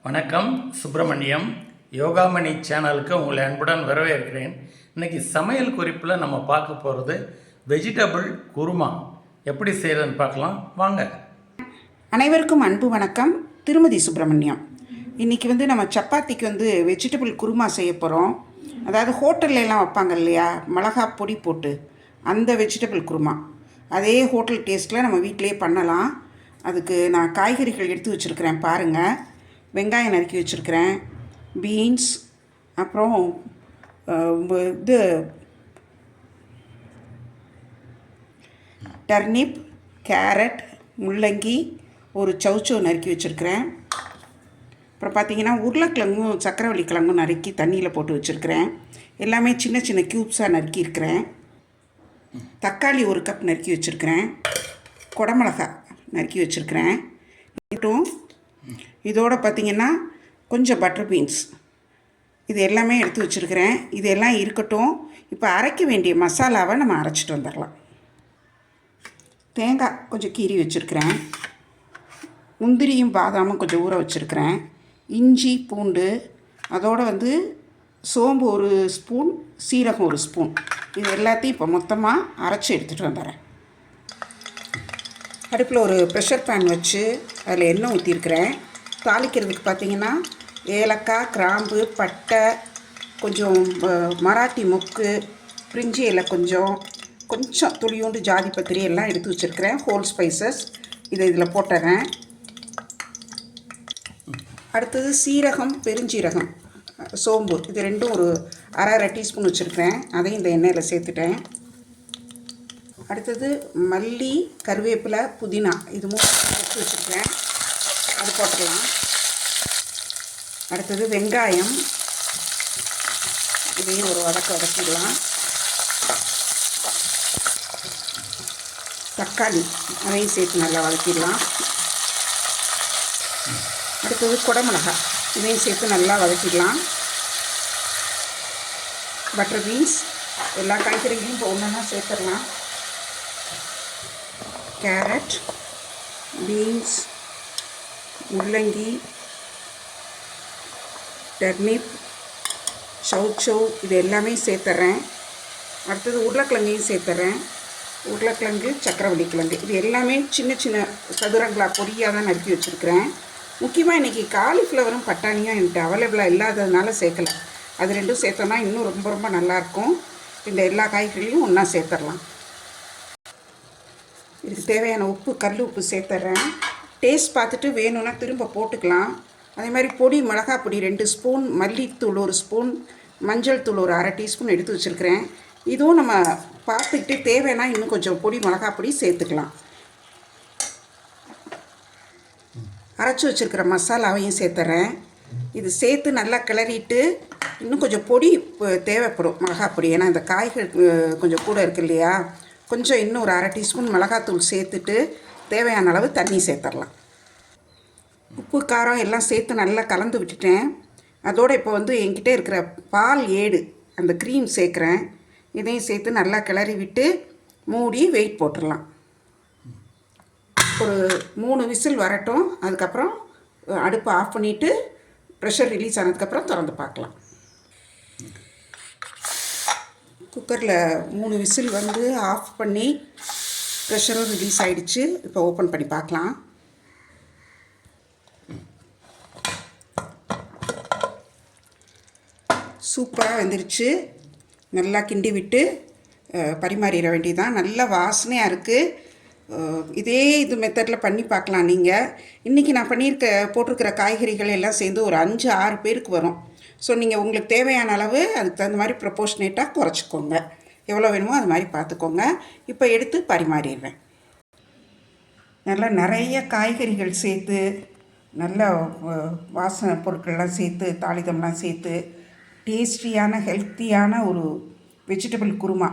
வணக்கம். சுப்பிரமணியம் யோகாமணி சேனலுக்கு உங்களை அன்புடன் வரவேற்கிறேன். இன்றைக்கி சமையல் குறிப்பில் நம்ம பார்க்க போகிறது வெஜிடபிள் குருமா எப்படி செய்கிறதுன்னு பார்க்கலாம் வாங்க. அனைவருக்கும் அன்பு வணக்கம். திருமதி சுப்பிரமணியம். இன்றைக்கி நம்ம சப்பாத்திக்கு வெஜிடபிள் குருமா செய்ய போகிறோம். அதாவது ஹோட்டல்லாம் வைப்பாங்க இல்லையா, மிளகா பொடி போட்டு அந்த வெஜிடபிள் குருமா அதே ஹோட்டல் டேஸ்ட்டில் நம்ம வீட்டிலே பண்ணலாம். அதுக்கு நான் காய்கறிகள் எடுத்து வச்சுருக்கிறேன் பாருங்கள். வெங்காயம் நறுக்கி வச்சுருக்கிறேன், பீன்ஸ், அப்புறம் டர்னிப், கேரட், முள்ளங்கி, ஒரு சௌச்சோ நறுக்கி வச்சுருக்கிறேன். அப்புறம் பார்த்திங்கன்னா உருளைக்கிழங்கும் சக்கரவள்ளி கிழங்கும் நறுக்கி தண்ணியில் போட்டு வச்சுருக்கிறேன். எல்லாமே சின்ன சின்ன க்யூப்ஸாக நறுக்கியிருக்கிறேன். தக்காளி 1 கப் நறுக்கி வச்சுருக்கிறேன். குடமிளகாய் நறுக்கி வச்சுருக்கிறேன். இதோடு பார்த்திங்கன்னா கொஞ்சம் பட்டர் பீன்ஸ், இது எல்லாமே எடுத்து வச்சுருக்கிறேன். இது எல்லாம் இருக்கட்டும். இப்போ அரைக்க வேண்டிய மசாலாவை நம்ம அரைச்சிட்டு வந்துடலாம். தேங்காய் கொஞ்சம் கீறி வச்சுருக்கிறேன். முந்திரியும் பாதாமும் கொஞ்சம் ஊற வச்சுருக்கிறேன். இஞ்சி, பூண்டு, அதோடு சோம்பு 1 ஸ்பூன், சீரகம் 1 ஸ்பூன், இது எல்லாத்தையும் இப்போ மொத்தமாக அரைச்சி எடுத்துகிட்டு வந்துடுறேன். அடுப்பில் ஒரு ப்ரெஷர் பேன் வச்சு அதில் எண்ணெய் ஊற்றிருக்கிறேன். தாளிக்கிறதுக்கு பார்த்திங்கன்னா ஏலக்காய், கிராம்பு, பட்டை, கொஞ்சம் மராட்டி மொக்கு, பிரிஞ்சி இலை, கொஞ்சம் துளியோண்டு ஜாதி பத்திரி எல்லாம் எடுத்து வச்சுருக்கிறேன். ஹோல் ஸ்பைசஸ் இதில் போட்டுறேன். அடுத்தது சீரகம், பெருஞ்சீரகம், சோம்பு, இது ரெண்டும் ஒரு அரை டீஸ்பூன் வச்சுருக்கிறேன். அதையும் இந்த எண்ணெயில் சேர்த்துட்டேன். அடுத்தது மல்லி, கருவேப்பிலை, புதினா, இது 3 எடுத்து வச்சுருக்கிறேன். அது போட்டுடலாம். அடுத்தது வெங்காயம், இதையும் ஒரு வதக்கிடலாம். தக்காளி, அதையும் சேர்த்து நல்லா வதக்கிடலாம். அடுத்தது குடமிளகாய், இதையும் சேர்த்து நல்லா வதக்கிடலாம். பட்டர் பீன்ஸ், எல்லா காய்கறிகளையும் இப்போ ஒன்றா சேர்த்துடலாம். கேரட், பீன்ஸ், முள்ளங்கி, டர்னிப், சௌச்சோ, இது எல்லாமே சேர்த்துறேன். அடுத்தது உருளைக்கிழங்கையும் சேர்த்துறேன். உருளைக்கிழங்கு, சக்கரவள்ளி கிழங்கு, இது எல்லாமே சின்ன சின்ன சதுரங்களாக பொடியாக தான் நறுக்கி வச்சுருக்கிறேன். முக்கியமாக இன்றைக்கி காலிஃப்ளவரும் பட்டாணியும் என்கிட்ட அவைலபிளாக இல்லாததுனால சேர்க்கலை. அது ரெண்டும் சேர்த்தோன்னா இன்னும் ரொம்ப ரொம்ப நல்லாயிருக்கும். இந்த எல்லா காய்கறியும் ஒன்றா சேர்த்துடலாம். இதுக்கு தேவையான உப்பு, கல் உப்பு சேர்த்துட்றேன். டேஸ்ட் பார்த்துட்டு வேணும்னா திரும்ப போட்டுக்கலாம். அதே மாதிரி பொடி, மிளகாய் பொடி 2 ஸ்பூன், மல்லித்தூள் 1 ஸ்பூன், மஞ்சள் தூள் ஒரு அரை டீஸ்பூன் எடுத்து வச்சுருக்கிறேன். இதுவும் நம்ம பார்த்துக்கிட்டு தேவைன்னா இன்னும் கொஞ்சம் பொடி, மிளகாய் பொடி சேர்த்துக்கலாம். அரைச்சி வச்சுருக்கிற மசாலாவையும் சேர்த்துறேன். இது சேர்த்து நல்லா கிளறிட்டு இன்னும் கொஞ்சம் பொடி தேவைப்படும், மிளகாய் பொடி. ஏன்னா இந்த காய்கள் கொஞ்சம் கூட இருக்கு இல்லையா, கொஞ்சம் இன்னும் ஒரு அரை டீஸ்பூன் மிளகாத்தூள் சேர்த்துட்டு தேவையான அளவு தண்ணி சேர்த்துடலாம். உப்பு, காரம் எல்லாம் சேர்த்து நல்லா கலந்து விட்டுட்டேன். அதோடு இப்போ என்கிட்ட இருக்கிற பால் ஏடு, அந்த க்ரீம் சேர்க்குறேன். இதையும் சேர்த்து நல்லா கிளறி விட்டு மூடி வெயிட் போட்டுடலாம். ஒரு 3 விசில் வரட்டும். அதுக்கப்புறம் அடுப்பை ஆஃப் பண்ணிவிட்டு ப்ரெஷர் ரிலீஸ் ஆனதுக்கப்புறம் திறந்து பார்க்கலாம். குக்கரில் 3 விசில் ஆஃப் பண்ணி ப்ரெஷரும் ரிலீஸ் ஆகிடுச்சு. இப்போ ஓப்பன் பண்ணி பார்க்கலாம். சூப்பராக வெந்துருச்சு. நல்லா கிண்டி விட்டு பரிமாறிட வேண்டியதான். நல்ல வாசனையாக இருக்குது. இதே மெத்தடில் பண்ணி பார்க்கலாம் நீங்கள். இன்றைக்கி நான் போட்டிருக்கிற காய்கறிகள் எல்லாம் சேர்ந்து ஒரு 5-6 பேருக்கு வரும். ஸோ நீங்கள் உங்களுக்கு தேவையான அளவு அதுக்கு தகுந்த மாதிரி ப்ரொப்போர்ஷனேட்டாக குறைச்சிக்கோங்க. எவ்வளோ வேணுமோ அது மாதிரி பார்த்துக்கோங்க. இப்போ எடுத்து பரிமாறிடுறேன். நல்லா நிறைய காய்கறிகள் சேர்த்து, நல்ல வாசனை பொருட்கள்லாம் சேர்த்து, தாளிதம்லாம் சேர்த்து டேஸ்டியான ஹெல்த்தியான ஒரு வெஜிடபிள் குருமா,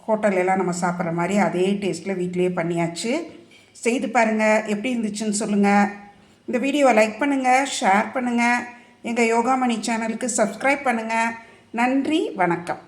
ஹோட்டலெல்லாம் நம்ம சாப்பிட்ற மாதிரி அதே டேஸ்ட்டில் வீட்டிலேயே பண்ணியாச்சு. செய்து பாருங்கள், எப்படி இருந்துச்சுன்னு சொல்லுங்கள். இந்த வீடியோவை லைக் பண்ணுங்கள், ஷேர் பண்ணுங்கள். எங்கள் யோகாமணி சேனலுக்கு சப்ஸ்கிரைப் பண்ணுங்கள். நன்றி, வணக்கம்.